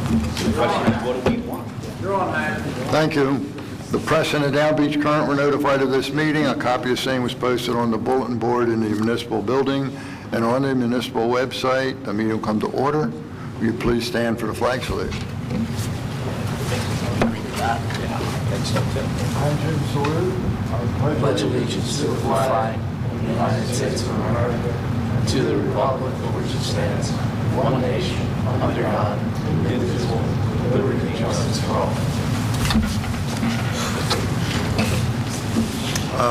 The question is, what do we want? Thank you. The press and the Down Beach Current were notified of this meeting. A copy of the same was posted on the bulletin board in the municipal building and on the municipal website. The meeting will come to order. Will you please stand for the flag salute? I pledge allegiance to the flag of the United States of America and to the republic for which it stands, one nation, under God, indivisible, with liberty and justice for all.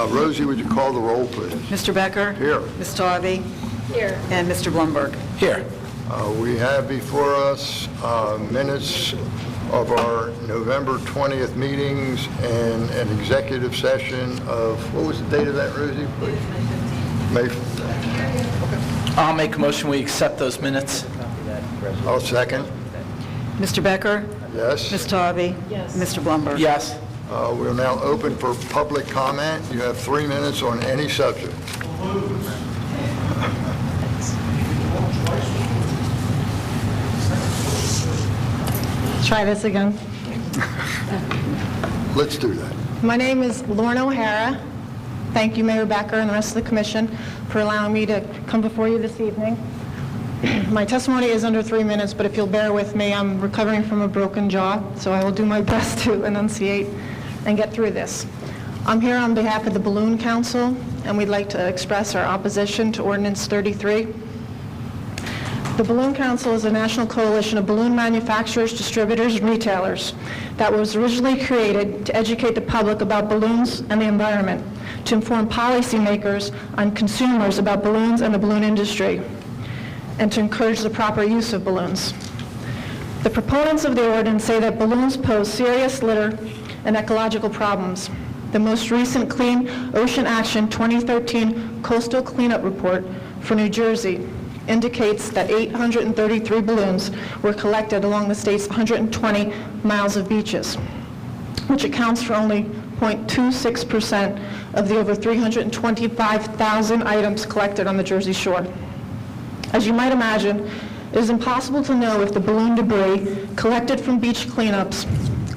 Rosie, would you call the roll, please? Mr. Becker? Here. Ms. Tarvey? Here. And Mr. Blumberg? Here. We have before us minutes of our November 20th meetings and an executive session of, what was the date of that, Rosie? May 15th. I'll make a motion we accept those minutes. I'll second. Mr. Becker? Yes. Ms. Tarvey? Yes. Mr. Blumberg? Yes. We're now open for public comment. You have 3 minutes on any subject. Try this again. Let's do that. My name is Lorna O'Hara. Thank you, Mayor Becker and the rest of the commission for allowing me to come before you this evening. My testimony is under 3 minutes, but if you'll bear with me, I'm recovering from a broken jaw, so I will do my best to enunciate and get through this. I'm here on behalf of the Balloon Council, and we'd like to express our opposition to Ordinance 33. The Balloon Council is a national coalition of balloon manufacturers, distributors, and retailers that was originally created to educate the public about balloons and the environment, to inform policymakers on consumers about balloons and the balloon industry, and to encourage the proper use of balloons. The proponents of the ordinance say that balloons pose serious litter and ecological problems. The most recent Clean Ocean Action 2013 Coastal Cleanup Report for New Jersey indicates that 833 balloons were collected along the state's 120 miles of beaches, which accounts for only 0.26% of the over 325,000 items collected on the Jersey Shore. As you might imagine, it is impossible to know if the balloon debris collected from beach cleanups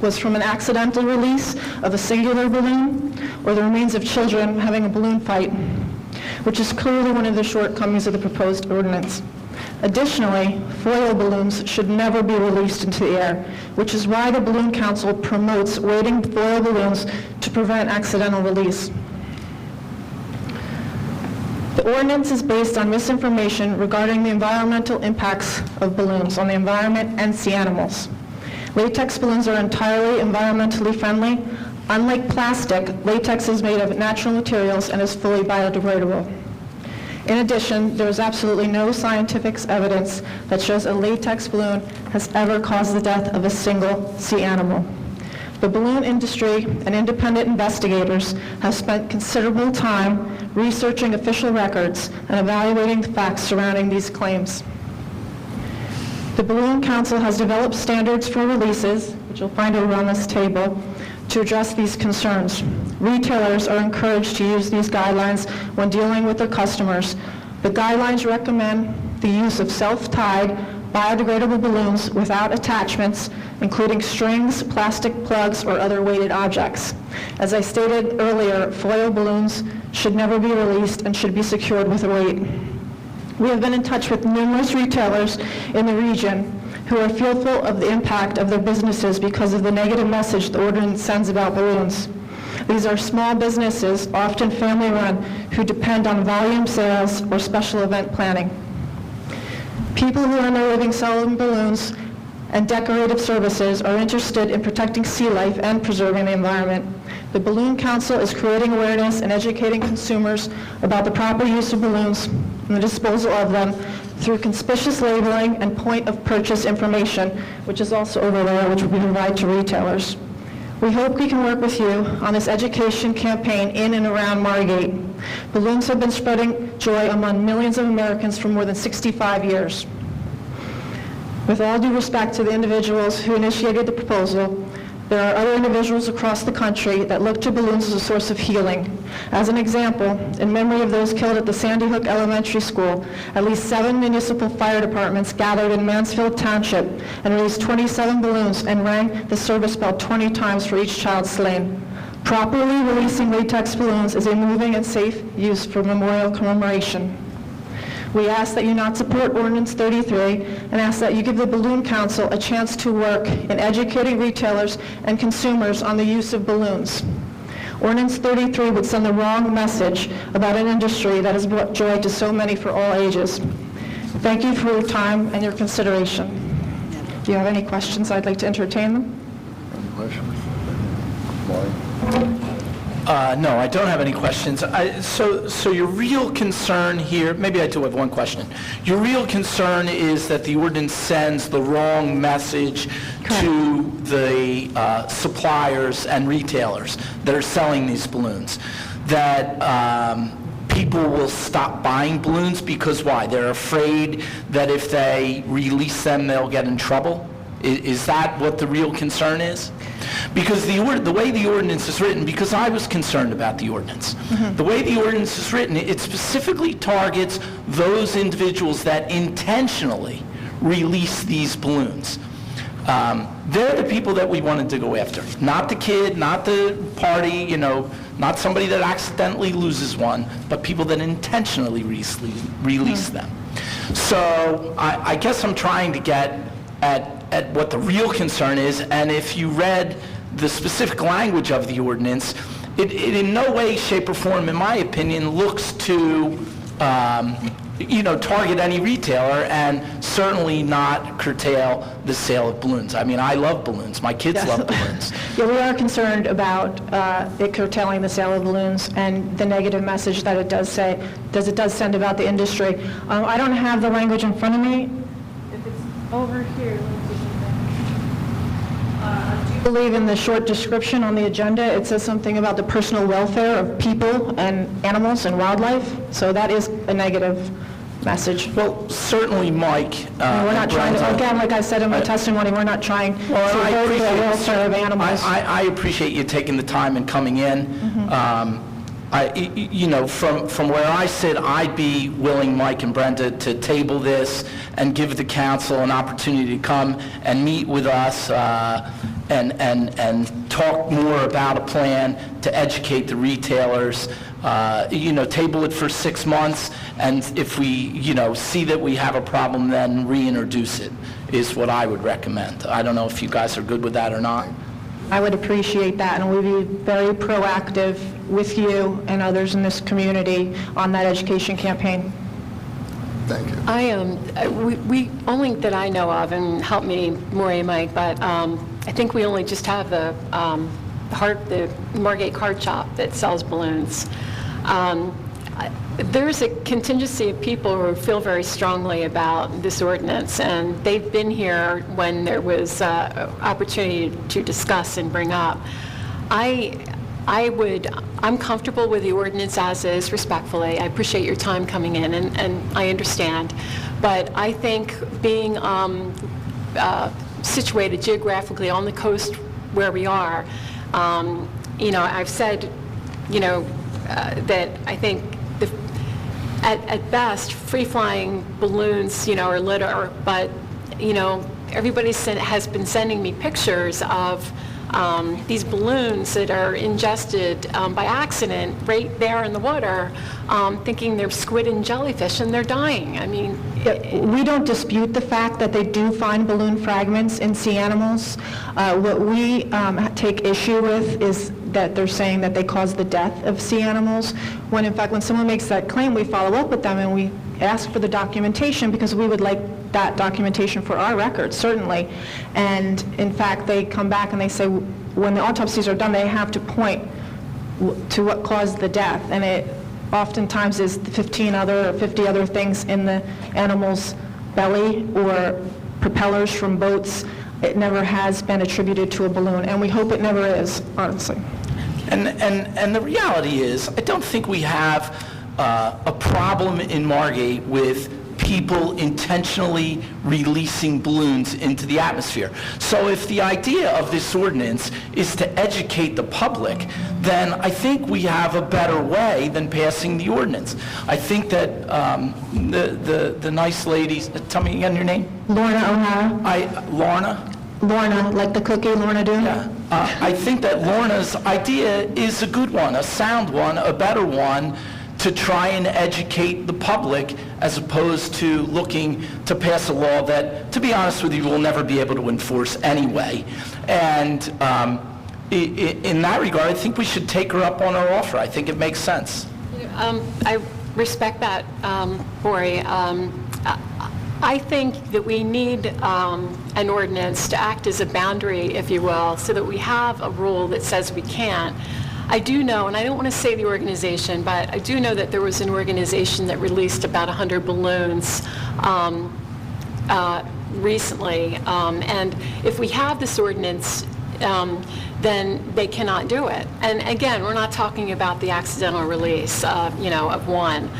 was from an accidental release of a singular balloon or the remains of children having a balloon fight, which is clearly one of the shortcomings of the proposed ordinance. Additionally, foil balloons should never be released into the air, which is why the Balloon Council promotes weighting foil balloons to prevent accidental release. The ordinance is based on misinformation regarding the environmental impacts of balloons on the environment and sea animals. Latex balloons are entirely environmentally friendly. Unlike plastic, latex is made of natural materials and is fully biodegradable. In addition, there is absolutely no scientific evidence that shows a latex balloon has ever caused the death of a single sea animal. The balloon industry and independent investigators have spent considerable time researching official records and evaluating the facts surrounding these claims. The Balloon Council has developed standards for releases, which you'll find over on this table, to address these concerns. Retailers are encouraged to use these guidelines when dealing with their customers. The guidelines recommend the use of self-tied, biodegradable balloons without attachments, including strings, plastic plugs, or other weighted objects. As I stated earlier, foil balloons should never be released and should be secured with a weight. We have been in touch with numerous retailers in the region who are fearful of the impact of their businesses because of the negative message the ordinance sends about balloons. These are small businesses, often family-run, who depend on volume sales or special event planning. People who earn their living selling balloons and decorative services are interested in protecting sea life and preserving the environment. The Balloon Council is creating awareness and educating consumers about the proper use of balloons and the disposal of them through conspicuous labeling and point of purchase information, which is also over there, which will be provided to retailers. We hope we can work with you on this education campaign in and around Margate. Balloons have been spreading joy among millions of Americans for more than 65 years. With all due respect to the individuals who initiated the proposal, There are other individuals across the country that look to balloons as a source of healing. As an example, in memory of those killed at the Sandy Hook Elementary School, at least 7 municipal fire departments gathered in Mansfield Township and released 27 balloons and rang the service bell 20 times for each child slain. Properly releasing latex balloons is a moving and safe use for memorial commemoration. We ask that you not support Ordinance 33 and ask that you give the Balloon Council a chance to work in educating retailers and consumers on the use of balloons. Ordinance 33 would send the wrong message about an industry that has brought joy to so many for all ages. Thank you for your time and your consideration. Do you have any questions? I'd like to entertain them. Any questions? Mike? No, I don't have any questions. So your real concern here, maybe I do have one question. Your real concern is that the ordinance sends the wrong message to the suppliers and retailers that are selling these balloons. That people will stop buying balloons because why? They're afraid that if they release them, they'll get in trouble? Is that what the real concern is? Because the way the ordinance is written, because I was concerned about the ordinance, the way the ordinance is written, it specifically targets those individuals that intentionally release these balloons. They're the people that we wanted to go after, not the kid, not the party, not somebody that accidentally loses one, but people that intentionally release them. So I guess I'm trying to get at what the real concern is, and if you read the specific language of the ordinance, it in no way, shape, or form, in my opinion, looks to target any retailer and certainly not curtail the sale of balloons. I mean, I love balloons. My kids love balloons. Yeah, we are concerned about it curtailing the sale of balloons and the negative message that it does send about the industry. I don't have the language in front of me. If it's over here, let me see something. I do believe in the short description on the agenda, it says something about the personal welfare of people and animals and wildlife. So that is a negative message. Well, certainly, Mike. We're not trying to, again, like I said in my testimony, we're not trying to hurt the welfare of animals. I appreciate you taking the time and coming in. From where I sit, I'd be willing, Mike and Brenda, to table this and give the council an opportunity to come and meet with us and talk more about a plan to educate the retailers. Table it for 6 months, and if we, see that we have a problem, then reintroduce it, is what I would recommend. I don't know if you guys are good with that or not. I would appreciate that, and we'd be very proactive with you and others in this community on that education campaign. Thank you. We only that I know of, and help me, Maury and Mike, but I think we only just have the Margate card shop that sells balloons. There's a contingency of people who feel very strongly about this ordinance, and they've been here when there was opportunity to discuss and bring up. I'm comfortable with the ordinance as is, respectfully. I appreciate your time coming in, and I understand. But I think being situated geographically on the coast where we are, I've said, that I think at best, free-flying balloons, are litter, but, everybody has been sending me pictures of these balloons that are ingested by accident right there in the water, thinking they're squid and jellyfish, and they're dying. I mean... We don't dispute the fact that they do find balloon fragments in sea animals. What we take issue with is that they're saying that they cause the death of sea animals, when in fact when someone makes that claim, we follow up with them and we ask for the documentation, because we would like that documentation for our records, certainly. And in fact, they come back and they say when the autopsies are done, they have to point to what caused the death, and it oftentimes is 50 other things in the animal's belly or propellers from boats. It never has been attributed to a balloon, and we hope it never is, honestly. And the reality is, I don't think we have a problem in Margate with people intentionally releasing balloons into the atmosphere. So if the idea of this ordinance is to educate the public, then I think we have a better way than passing the ordinance. I think that the nice ladies, tell me again your name? Lorna O'Hara. Lorna? Lorna, like the cookie, Lorna Doone? Yeah. I think that Lorna's idea is a good one, a sound one, a better one, to try and educate the public as opposed to looking to pass a law that, to be honest with you, we'll never be able to enforce anyway. And in that regard, I think we should take her up on her offer. I think it makes sense. I respect that, Bori. I think that we need an ordinance to act as a boundary, if you will, so that we have a rule that says we can't. I do know, and I don't want to say the organization, but I do know that there was an organization that released about 100 balloons recently. And if we have this ordinance, then they cannot do it. And again, we're not talking about the accidental release, of one.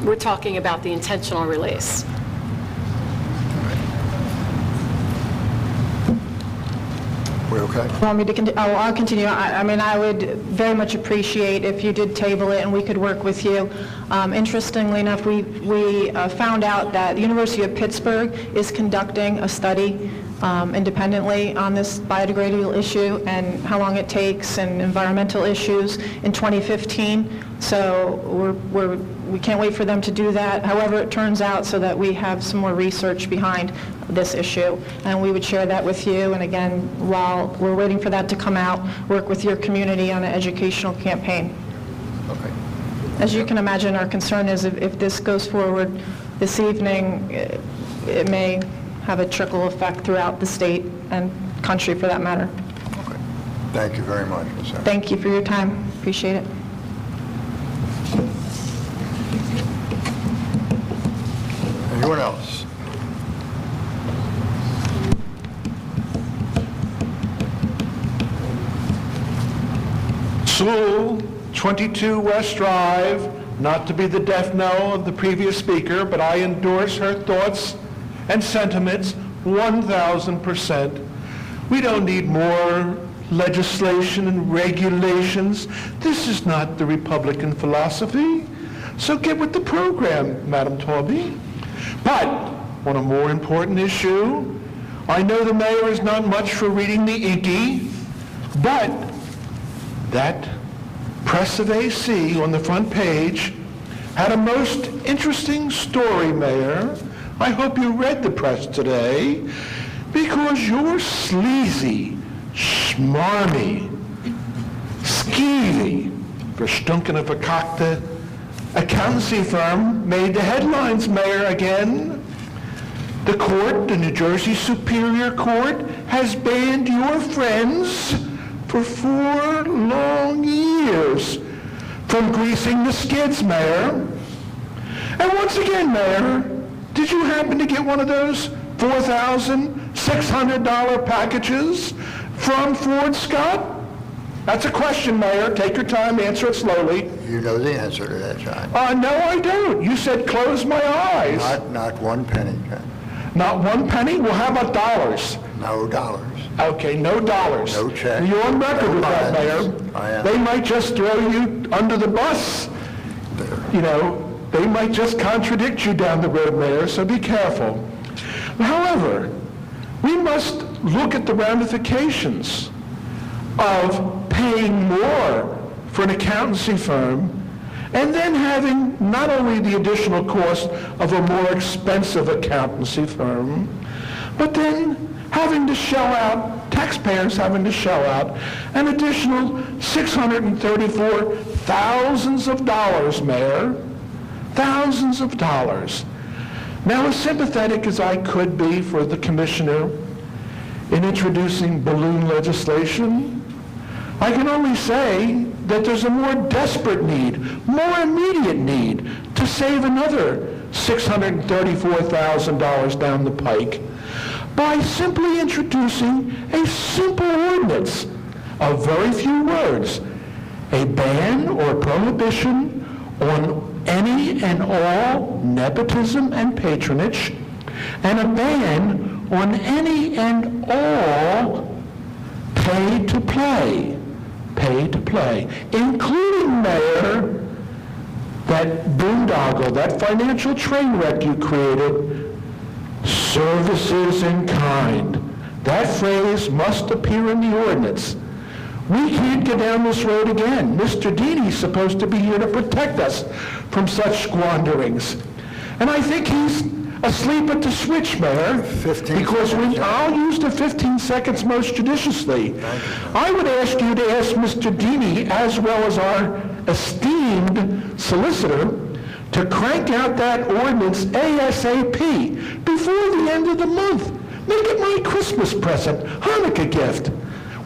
We're talking about the intentional release. We okay? Want me to continue? Oh, I'll continue. I mean, I would very much appreciate if you did table it and we could work with you. Interestingly enough, we found out that the University of Pittsburgh is conducting a study independently on this biodegradable issue and how long it takes and environmental issues in 2015. So we can't wait for them to do that, however it turns out, so that we have some more research behind this issue. And we would share that with you. And again, while we're waiting for that to come out, work with your community on an educational campaign. Okay. As you can imagine, our concern is if this goes forward this evening, it may have a trickle effect throughout the state and country for that matter. Okay. Thank you very much, Ms. Evans. Thank you for your time. Appreciate it. Anyone else? Sewell, 22 West Drive, not to be the deaf knell of the previous speaker, but I endorse her thoughts and sentiments 1,000%. We don't need more legislation and regulations. This is not the Republican philosophy. So get with the program, Madam Taubey. But on a more important issue, I know the mayor is not much for reading the Inky, but that press of AC on the front page had a most interesting story, Mayor. I hope you read the press today, because your sleazy, schmarmy, skeevy, verstunkene verkackte accountancy firm made the headlines, Mayor, again. The court, the New Jersey Superior Court, has banned your friends for 4 long years from greasing the skids, Mayor. And once again, Mayor, did you happen to get one of those $4,600 packages from Ford Scott? That's a question, Mayor. Take your time, answer it slowly. You know the answer to that, John. No, I don't. You said close my eyes. Not 1 penny, John. Not 1 penny? Well, how about dollars? No dollars. Okay, no dollars. No check. You're on record No with that, bonds. Mayor. I am. They might just throw you under the bus. You know, they might just contradict you down the road, Mayor, so be careful. However, we must look at the ramifications of paying more for an accountancy firm and then having not only the additional cost of a more expensive accountancy firm, but then having to shell out, taxpayers having to shell out an additional $634,000, Mayor. Thousands of dollars. Now, as sympathetic as I could be for the commissioner in introducing balloon legislation, I can only say that there's a more desperate need, more immediate need to save another $634,000 down the pike by simply introducing a simple ordinance of very few words, a ban or prohibition on any and all nepotism and patronage, and a ban on any and all pay-to-play, including, Mayor, that boondoggle, that financial train wreck you created, services in kind. That phrase must appear in the ordinance. We can't get down this road again. Mr. Deeney's supposed to be here to protect us from such squanderings. And I think he's asleep at the switch, Mayor, 15 because seconds. I'll use the 15 seconds most judiciously. I would ask you to ask Mr. Deeney, as well as our esteemed solicitor, to crank out that ordinance ASAP before the end of the month. Make it my Christmas present, Hanukkah gift,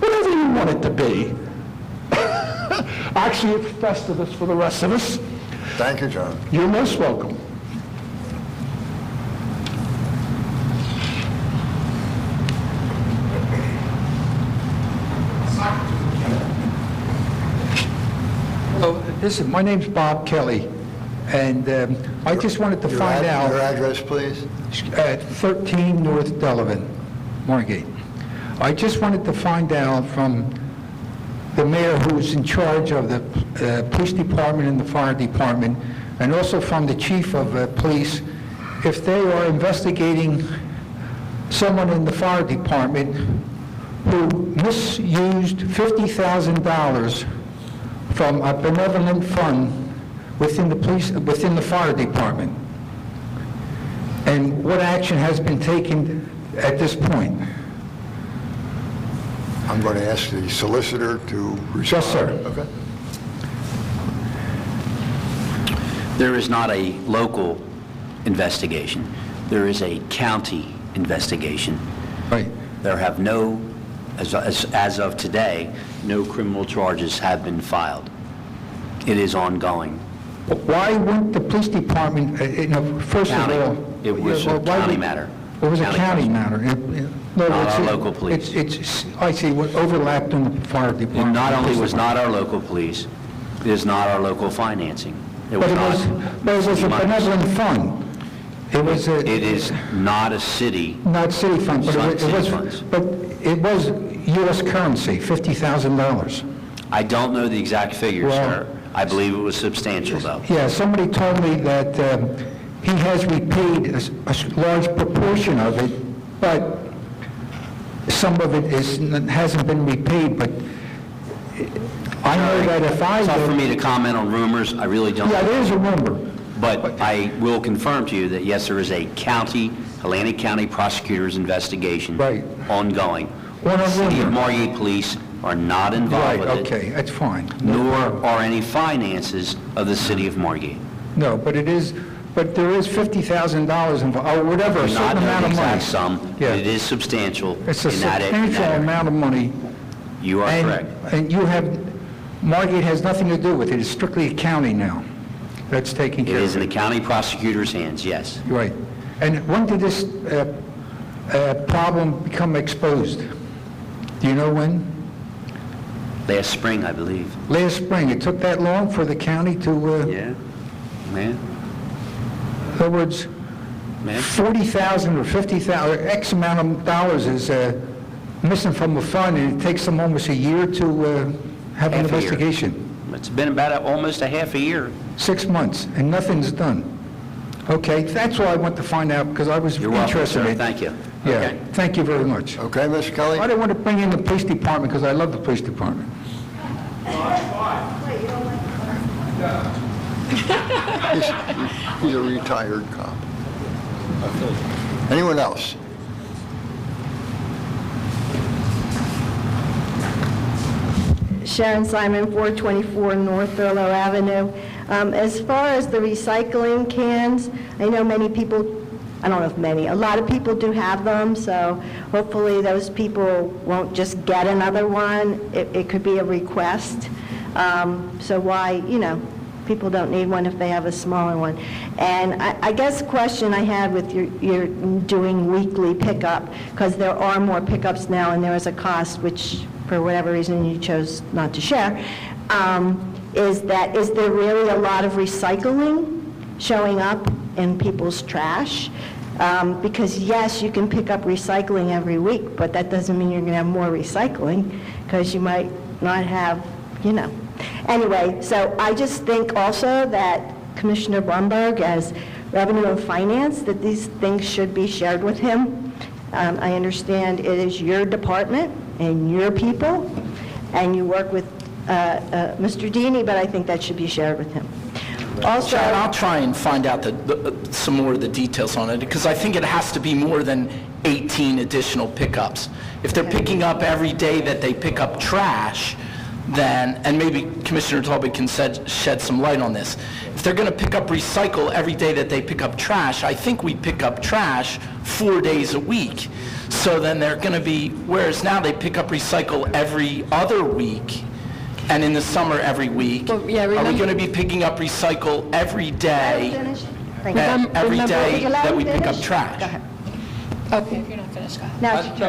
whatever you want it to be. Actually, it's Festivus for the rest of us. Thank you, John. You're most welcome. Listen, my name's Bob Kelly, and I just wanted to find Your out, address, please? at 13 North Delavan, Margate. I just wanted to find out from the mayor who's in charge of the police department and the fire department, and also from the chief of police, if they are investigating someone in the fire department who misused $50,000 from a benevolent fund within the fire department, and what action has been taken at this point? I'm going to ask the solicitor to respond. Yes, sir. Okay. There is not a local investigation. There is a county investigation. Right. There have no, as of today, no criminal charges have been filed. It is ongoing. But why wouldn't the police department, first County. of all... It was Well, a why county would- matter. It was a county question. matter. Not our local police. I see, what overlapped in the fire It department. not only was not our local police, it is not our local financing. It But was it not was a city monies. benevolent fund. It was It is not a city. not city fund, but It's not it city was, funds. but it was U.S. currency, $50,000. I don't know the exact figure, Well- sir. I believe it was substantial, though. Yeah, somebody told me that he has repaid a large proportion of it, but some of it hasn't been repaid, but I know that if I... It's not for me to comment on rumors. I really don't. Yeah, there's a rumor. But I will confirm to you that, yes, there is a Atlantic County prosecutor's investigation Right. ongoing. On a City of rumor. Margate Police are not involved Right, with okay, it, that's fine. nor are any finances of the City of Margate. No, but there is $50,000 involved, or whatever, a Do not certain know amount the of money. exact sum, Yeah. but it is substantial. It's a in that substantial area. amount of money. You are correct. And you have, Margate has nothing to do with it, it's strictly a county now that's taking It care is of in the it. county prosecutor's hands, yes. Right. And when did this problem become exposed? Do you know when? Last spring, I believe. Last spring. It took that long for the county to, Yeah, man, in other words, man. 40,000 or 50,000, or X amount of dollars is missing from a fund, and it takes them almost a year to have an Half a year. investigation. It's been about almost a half a year. 6 months, and nothing's done. Okay, that's what I want to find out, because I was You're welcome, interested in sir. it. Thank you. Yeah, Okay. thank you very much. Okay, Mr. Kelly? I didn't want to bring in the police department, because I love the police department. He's a retired cop. Anyone else? Sharon Simon, 424 North Thurlow Avenue. As far as the recycling cans, I know many people, I don't know if many, a lot of people do have them, so hopefully those people won't just get another one. It could be a request. So why, people don't need one if they have a smaller one. And I guess the question I had with your doing weekly pickup, because there are more pickups now and there is a cost, which for whatever reason you chose not to share, is there really a lot of recycling showing up in people's trash. Because yes, you can pick up recycling every week, but that doesn't mean you're going to have more recycling, because you might not have, Anyway, so I just think also that Commissioner Blumberg, as Revenue and Finance, that these things should be shared with him. I understand it is your department and your people, and you work with Mr. Deeney, but I think that should be shared with him. Also, Chad, I'll try and find out some more of the details on it, because I think it has to be more than 18 additional pickups. If they're picking up every day that they pick up trash, then, and maybe Commissioner Talbot can shed some light on this, if they're going to pick up recycle every day that they pick up trash, I think we pick up trash 4 days a week. So then they're going to be, whereas now they pick up recycle every other week, and in the summer every week, Well, yeah, are we remember- going to be picking up recycle every day, Thank you. every Would day you allow that me we to pick up finish? trash? Go ahead. Okay, if you're not finished, go ahead. Now it's your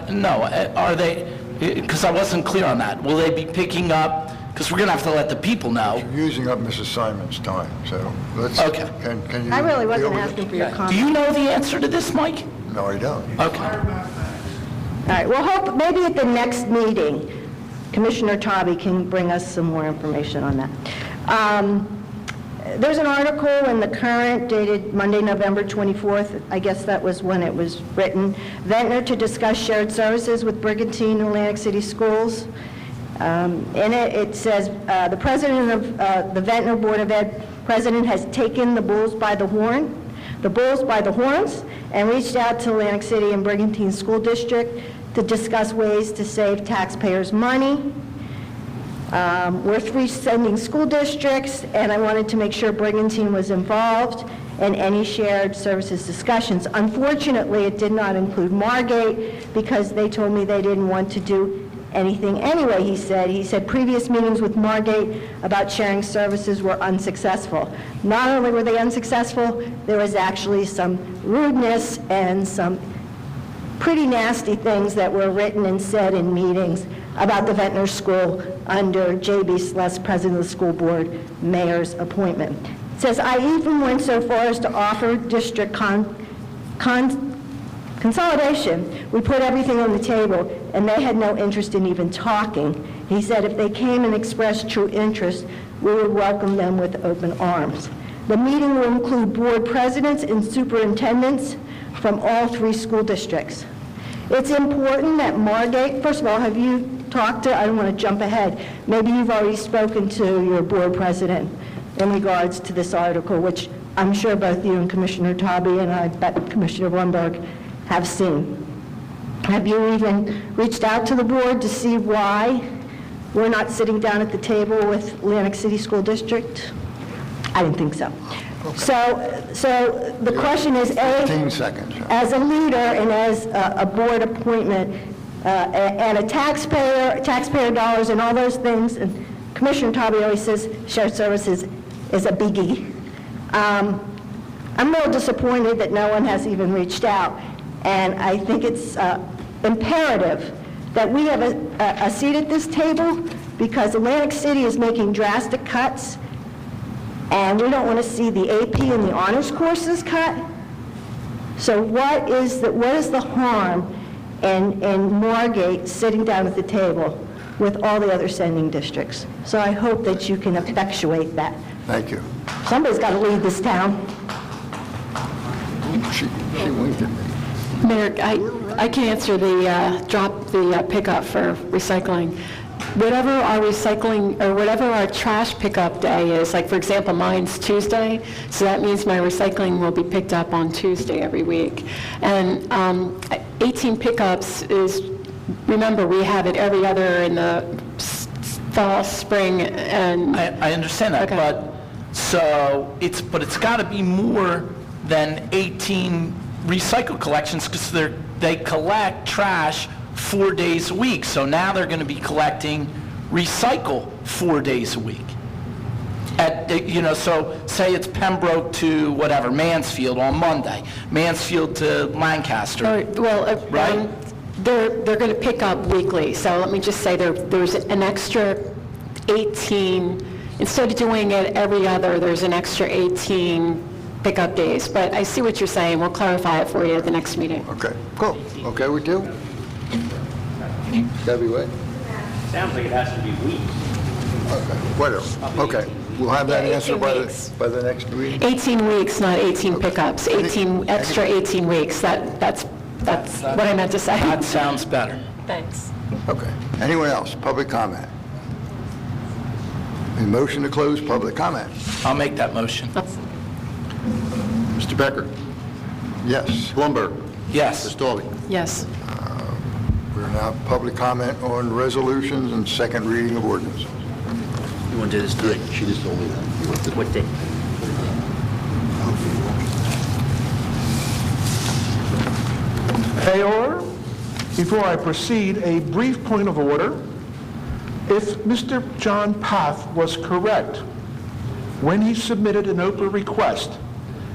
turn. No, are they, because I wasn't clear on that. Will they be picking up, because we're going to have to let the people know. You're using up Mrs. Simon's time, so let's... Okay. Can you... I really deal wasn't with it? asking for your Do comment. you know the answer to this, Mike? No, I don't. Okay. All right, well, hope, maybe at the next meeting, Commissioner Tobey can bring us some more information on that. There's an article in the Current dated Monday, November 24th, I guess that was when it was written, Ventnor to discuss shared services with Brigantine and Atlantic City Schools. In it, it says, the president of the Ventnor Board of Ed president has taken the bulls by the horns, and reached out to Atlantic City and Brigantine School District to discuss ways to save taxpayers' money. We're 3 sending school districts, and I wanted to make sure Brigantine was involved in any shared services discussions. Unfortunately, it did not include Margate, because they told me they didn't want to do anything anyway, he said. He said previous meetings with Margate about sharing services were unsuccessful. Not only were they unsuccessful, there was actually some rudeness and some pretty nasty things that were written and said in meetings about the Ventnor School under J.B. Sless, President of the School Board, Mayor's appointment. It says, I even went so far as to offer district consolidation. We put everything on the table, and they had no interest in even talking. He said if they came and expressed true interest, we would welcome them with open arms. The meeting will include board presidents and superintendents from all 3 school districts. It's important that Margate, first of all, have you talked to, I don't want to jump ahead, maybe you've already spoken to your board president in regards to this article, which I'm sure both you and Commissioner Tobey and I bet Commissioner Blumberg have seen. Have you even reached out to the board to see why we're not sitting down at the table with Atlantic City School District? I didn't think so. So the question is, 15 seconds. as a leader and as a board appointment, and a taxpayer dollars and all those things, and Commissioner Tobey always says shared services is a biggie. I'm real disappointed that no one has even reached out, and I think it's imperative that we have a seat at this table, because Atlantic City is making drastic cuts, and we don't want to see the AP and the honors courses cut. So what is the harm in Margate sitting down at the table with all the other sending districts? So I hope that you can effectuate that. Thank you. Somebody's got to lead this town. She winked at me. Mayor, I can answer the pickup for recycling. Whatever our recycling, or whatever our trash pickup day is, like for example, mine's Tuesday, so that means my recycling will be picked up on Tuesday every week. And 18 pickups is, remember, we have it every other in the fall, spring, and... I understand that, Okay. but it's got to be more than 18 recycle collections, because they collect trash 4 days a week. So now they're going to be collecting recycle 4 days a week. So say it's Pembroke to whatever, Mansfield on Monday, Mansfield to Lancaster. Well, they're going to pick up weekly, so let me just say there's an extra 18 instead of doing it every other, there's an extra 18 pickup days. But I see what you're saying. We'll clarify it for you at the next meeting. Okay, cool. Okay with you? Debbie, what? Sounds like it has to be weeks. Okay, whatever. Okay, we'll have that Yeah, answer 18 weeks. by the next meeting. 18 weeks, not 18 Okay. pickups. 18, extra 18 weeks. That's what I meant to say. That sounds better. Thanks. Okay. Anyone else? Public comment? A motion to close public comment. I'll make that motion. Mr. Becker? Yes. Blumberg? Yes. Ms. Dalby? Yes. We're now public comment on resolutions and second reading of ordinances. You want to do this tonight? She just told me that. What day? Mayor, before I proceed, a brief point of order. If Mr. John Paff was correct when he submitted an Oprah request,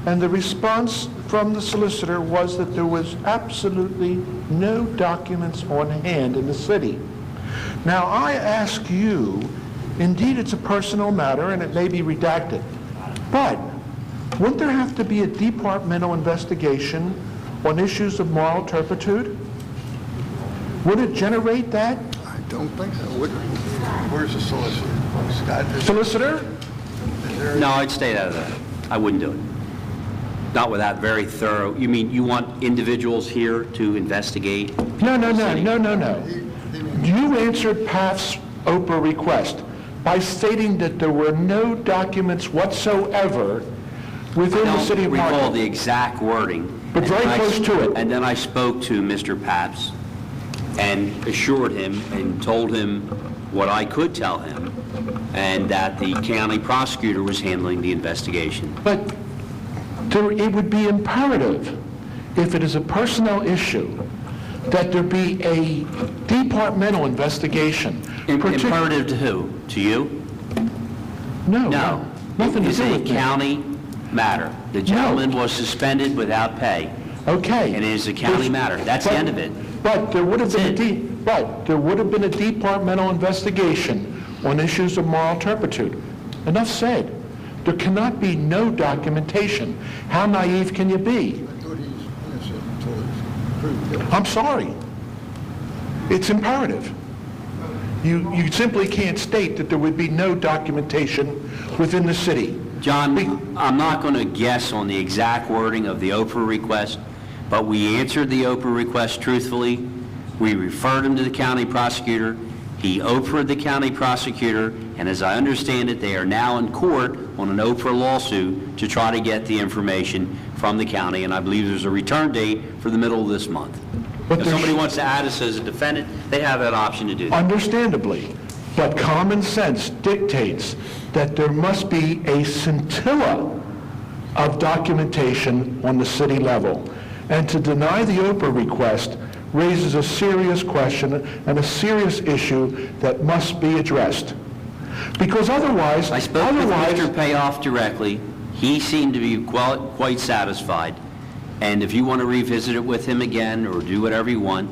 and the response from the solicitor was that there was absolutely no documents on hand in the city. Now, I ask you, indeed it's a personal matter and it may be redacted, but wouldn't there have to be a departmental investigation on issues of moral turpitude? Would it generate that? I don't think so. Where's the solicitor? Scott, is Solicitor? there... No, I'd stay out of that. I wouldn't do it. Not without very thorough, you mean you want individuals here to investigate? No. You answered Paff's Oprah request by stating that there were no documents whatsoever within the city of I don't recall Margate. the exact wording. But very And then close to it. And then I spoke to Mr. Paps and assured him and told him what I could tell him, and that the county prosecutor was handling the investigation. But it would be imperative, if it is a personnel issue, that there be a departmental investigation. Imperative to who? To you? No, No. nothing to It's do a with me. county matter. The gentleman was suspended without pay, Okay. and it is a county matter. That's the end of it. But there would have been That's a departmental investigation on issues of moral turpitude. Enough said. There cannot be no documentation. How naive can you be? I thought he's innocent until he's proved guilty. I'm sorry. It's imperative. You simply can't state that there would be no documentation within the city. John, I'm not going to guess on the exact wording of the Oprah request, but we answered the Oprah request truthfully. We referred him to the county prosecutor. He Oprah'd the county prosecutor, and as I understand it, they are now in court on an Oprah lawsuit to try to get the information from the county, and I believe there's a return date for the middle of this month. But If there's- somebody wants to add us as a defendant, they have that option to do that. Understandably, but common sense dictates that there must be a scintilla of documentation on the city level. And to deny the Oprah request raises a serious question and a serious issue that must be addressed. Because otherwise... I spoke with Mr. Payoff directly. He seemed to be quite satisfied. And if you want to revisit it with him again, or do whatever you want,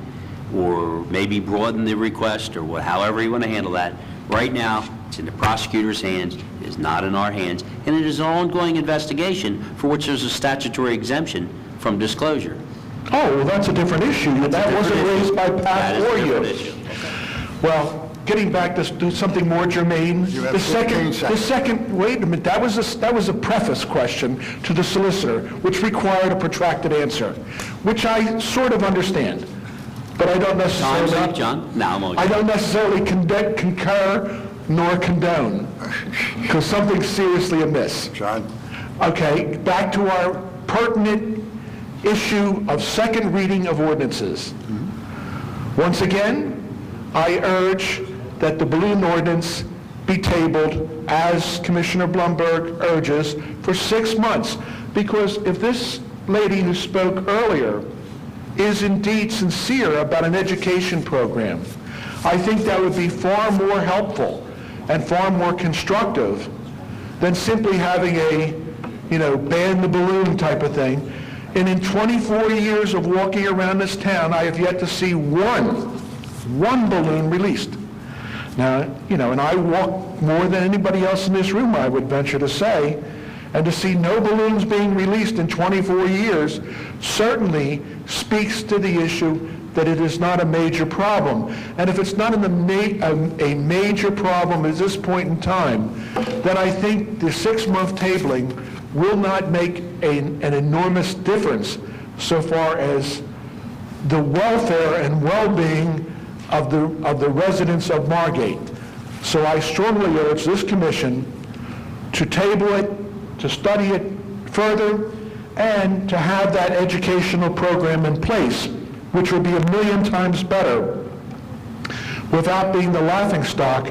or maybe broaden the request, or however you want to handle that, right now, it's in the prosecutor's hands, it is not in our hands, and it is an ongoing investigation for which there's a statutory exemption from disclosure. Oh, well, that's a different issue. That wasn't raised by That Pat is a or you. different issue. Well, getting back to do something more germane, You have the 15 second, seconds. wait a minute, that was a preface question to the solicitor, which required a protracted answer, which I sort of understand, but I don't Time's up, necessarily, John? No, I'm only... I don't necessarily concur nor condone, because something's seriously amiss. John? Okay, back to our pertinent issue of second reading of ordinances. Once again, I urge that the balloon ordinance be tabled, as Commissioner Blumberg urges, for 6 months. Because if this lady who spoke earlier is indeed sincere about an education program, I think that would be far more helpful and far more constructive than simply having a, ban the balloon type of thing. And in 24 years of walking around this town, I have yet to see one balloon released. Now, and I walk more than anybody else in this room, I would venture to say, and to see no balloons being released in 24 years certainly speaks to the issue that it is not a major problem. And if it's not a major problem at this point in time, then I think the 6-month tabling will not make an enormous difference so far as the welfare and well-being of the residents of Margate. So I strongly urge this commission to table it, to study it further, and to have that educational program in place, which would be 1,000,000 times better without being the laughingstock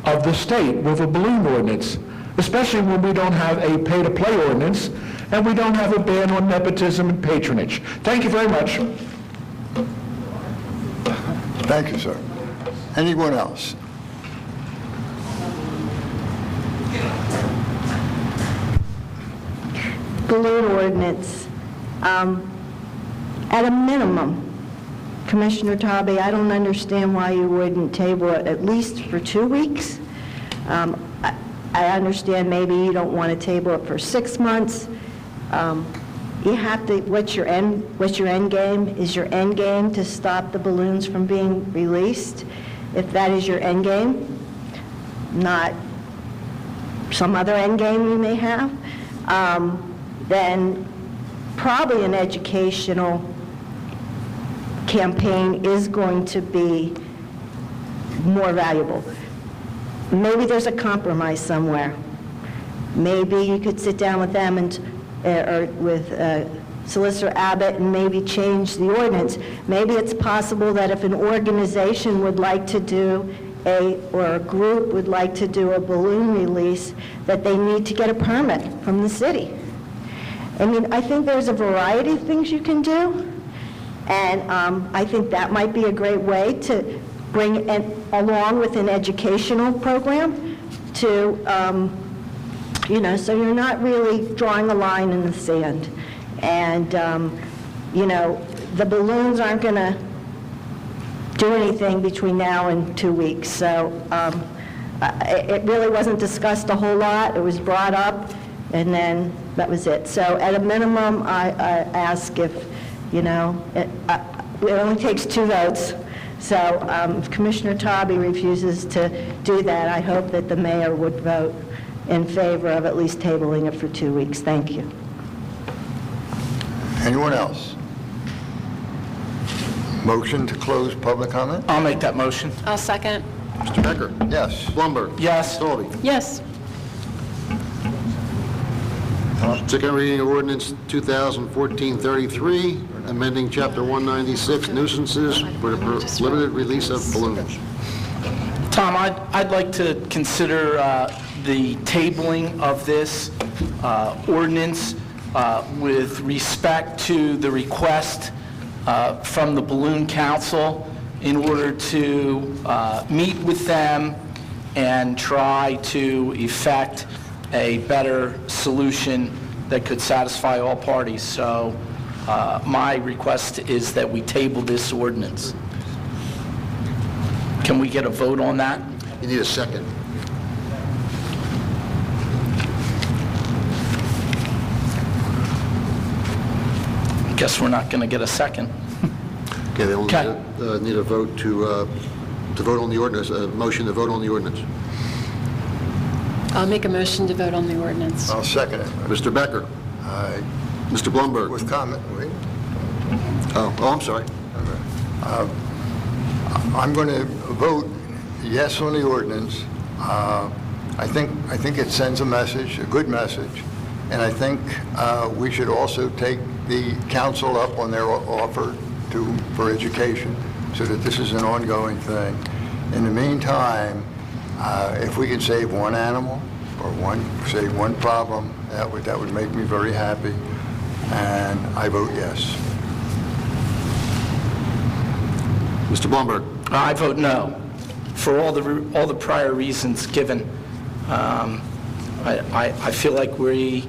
of the state with a balloon ordinance, especially when we don't have a pay-to-play ordinance and we don't have a ban on nepotism and patronage. Thank you very much. Thank you, sir. Anyone else? Balloon ordinance. At a minimum, Commissioner Tobey, I don't understand why you wouldn't table it at least for 2 weeks. I understand maybe you don't want to table it for 6 months. You have to, what's your end game? Is your end game to stop the balloons from being released? If that is your end game, not some other end game you may have, then probably an educational campaign is going to be more valuable. Maybe there's a compromise somewhere. Maybe you could sit down with them and or with Solicitor Abbott and maybe change the ordinance. Maybe it's possible that if an organization would like to do or a group would like to do a balloon release, that they need to get a permit from the city. I mean, I think there's a variety of things you can do, and I think that might be a great way to bring along with an educational program to so you're not really drawing a line in the sand. And, the balloons aren't going to do anything between now and 2 weeks. So it really wasn't discussed a whole lot. It was brought up, and then that was it. So at a minimum, I ask if, it only takes 2 votes. So if Commissioner Tobey refuses to do that, I hope that the mayor would vote in favor of at least tabling it for 2 weeks. Thank you. Anyone else? Motion to close public comment? I'll make that motion. I'll second. Mr. Becker? Yes. Blumberg? Yes. Dalby? Yes. Second reading of ordinance 2014-33, amending Chapter 196 nuisances for the limited release of balloons. Tom, I'd like to consider the tabling of this ordinance with respect to the request from the Balloon Council in order to meet with them and try to effect a better solution that could satisfy all parties. So my request is that we table this ordinance. Can we get a vote on that? You need a second. Guess we're not going to get a second. Okay, they'll Okay. need a vote to vote on the ordinance, a motion to vote on the ordinance. I'll make a motion to vote on the ordinance. I'll second it. Mr. Becker? Mr. Blumberg? With comment, wait. Oh, I'm sorry. I'm going to vote yes on the ordinance. I think it sends a message, a good message, and I think we should also take the council up on their offer for education, so that this is an ongoing thing. In the meantime, if we could save one animal or save one problem, that would make me very happy, and I vote yes. Mr. Blumberg? I vote no, for all the prior reasons given. I feel like we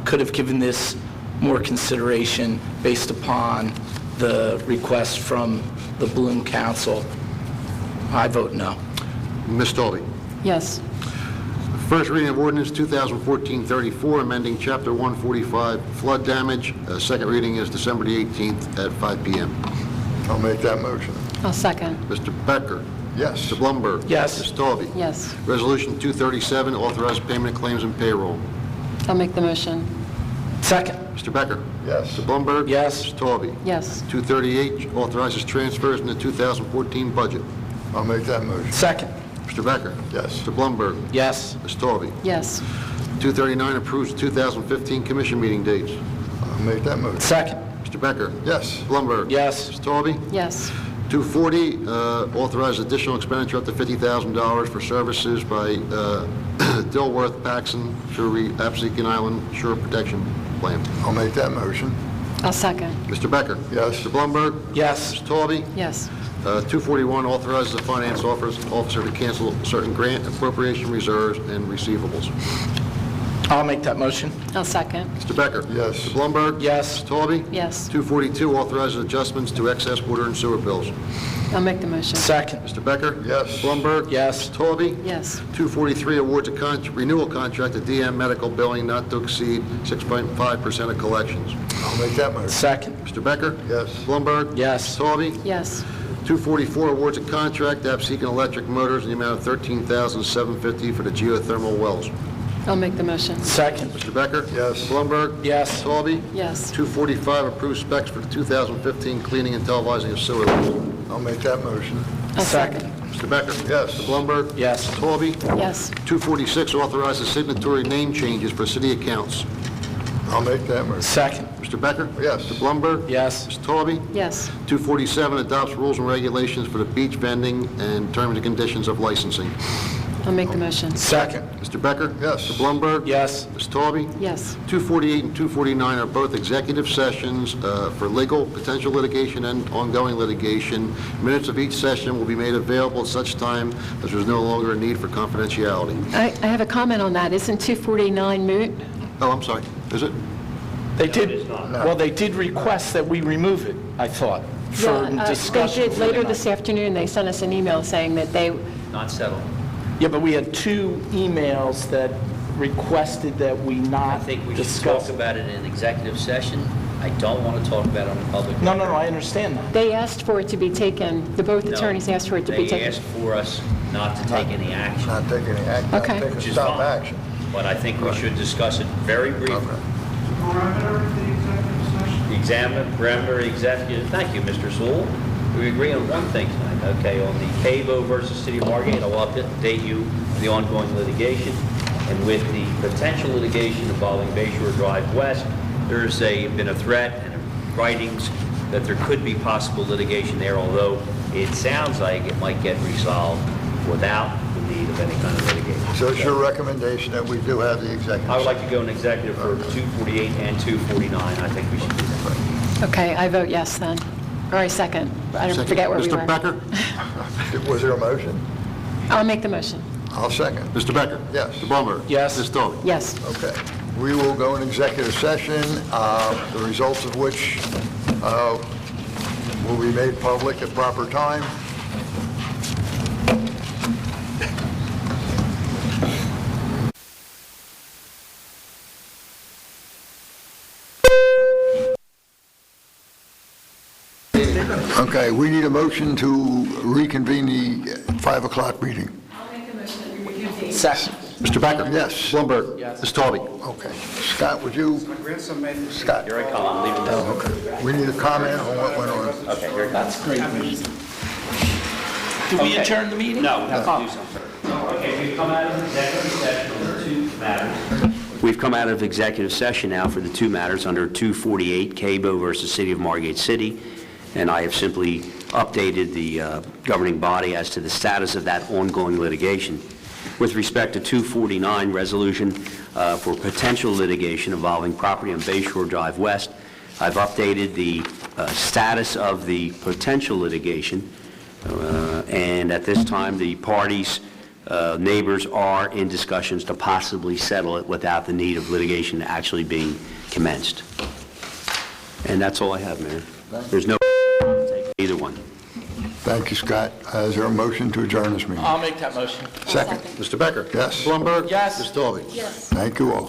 could have given this more consideration based upon the request from the Balloon Council. I vote no. Ms. Dalby. Yes. First reading of ordinance 2014-34, amending Chapter 145 flood damage. Second reading is December the 18th at 5 p.m. I'll make that motion. I'll second. Mr. Becker. Yes. Mr. Blumberg. Yes. Ms. Dalby. Yes. Resolution 237, authorized payment of claims and payroll. I'll make the motion. Second. Mr. Becker. Yes. Mr. Blumberg. Yes. Ms. Dalby. Yes. 238, authorizes transfers in the 2014 budget. I'll make that motion. Second. Mr. Becker. Yes. Mr. Blumberg. Yes. Ms. Dalby. Yes. 239, approves 2015 commission meeting dates. I'll make that motion. Second. Mr. Becker. Yes. Blumberg. Yes. Ms. Dalby. Yes. 240, authorize additional expenditure up to $50,000 for services by Dilworth Paxson through Absecon Island Shore Protection Plan. I'll make that motion. I'll second. Mr. Becker. Yes. Mr. Blumberg. Yes. Ms. Dalby. Yes. 241, authorizes the finance officer to cancel certain grant appropriation reserves and receivables. I'll make that motion. I'll second. Mr. Becker. Yes. Mr. Blumberg. Yes. Ms. Dalby. Yes. 242, authorizes adjustments to excess water and sewer bills. I'll make the motion. Second. Mr. Becker. Yes. Blumberg. Yes. Ms. Dalby. Yes. 243, awards a renewal contract to DM Medical Billing not to exceed 6.5% of collections. I'll make that motion. Second. Mr. Becker. Yes. Blumberg. Yes. Ms. Dalby. Yes. 244, awards a contract to Absecon Electric Motors in the amount of $13,750 for the geothermal wells. I'll make the motion. Second. Mr. Becker. Yes. Blumberg. Yes. Ms. Dalby. Yes. 245, approves specs for the 2015 cleaning and televising of sewer lines. I'll make that motion. I'll second. Mr. Becker. Yes. Mr. Blumberg. Yes. Ms. Dalby. Yes. 246, authorizes signatory name changes for city accounts. I'll make that motion. Second. Mr. Becker. Yes. Mr. Blumberg. Yes. Ms. Dalby. Yes. 247, adopts rules and regulations for the beach vending and terms and conditions of licensing. I'll make the motion. Second. Mr. Becker. Yes. Mr. Blumberg. Yes. Ms. Dalby. Yes. 248 and 249 are both executive sessions for legal, potential litigation, and ongoing litigation. Minutes of each session will be made available at such time as there's no longer a need for confidentiality. I have a comment on that. Isn't 249 moot? Oh, I'm sorry. Is it? They did, well, they did request that we remove it, I thought, for discussion. They did later this afternoon. They sent us an email saying that they, Not settled. Yeah, but we had two emails that requested that we I not think we should discuss. talk about it in executive session. I don't want to talk about it on the public. No, I understand that. they asked for it to be taken, both No, attorneys asked for it to be They taken. asked for us not to take any action, Not taking any action. Not Okay. taking which is stop fine. action. But I think we should discuss it very briefly. Okay. Parameter executive, thank you, Mr. Sewell. We agree on one thing tonight, okay, on the Cabo versus City of Margate, I'll update you on the ongoing litigation, and with the potential litigation involving Bayshore Drive West, there's been a threat and writings that there could be possible litigation there, although it sounds like it might get resolved without the need of any kind of litigation. So it's your recommendation that we do have the executive? I would like to go in executive for 248 and 249. I think we should do that. Okay, I vote yes then. Or I second. I don't forget where we were. Mr. Becker. Was there a motion? I'll make the motion. I'll second. Mr. Becker. Yes. Mr. Blumberg. Yes. Ms. Dalby. Yes. Okay. We will go in executive session, the results of which will be made public at proper time. Okay, we need a motion to reconvene the 5 o'clock meeting. Second. Mr. Becker. Yes. Blumberg. Yes. Ms. Dalby. Okay. Scott, would you? Scott. Here I come, I'm leaving this. Okay. We need a comment on what went on. Okay, here it comes. That's great news. Do we adjourn the meeting? No, we have to do something. Okay, we've come out of executive session on the two matters. We've come out of executive session now for the two matters under 248, Cabo versus City of Margate City, and I have simply updated the governing body as to the status of that ongoing litigation. With respect to 249, resolution for potential litigation involving property on Bayshore Drive West, I've updated the status of the potential litigation, and at this time, the parties, neighbors are in discussions to possibly settle it without the need of litigation actually being commenced. And that's all I have, Mayor. There's no take either one. Thank you, Scott. Is there a motion to adjourn this meeting? I'll make that motion. Second. Mr. Becker? Yes. Blumberg? Yes. Ms. Dalby? Yes. Thank you all.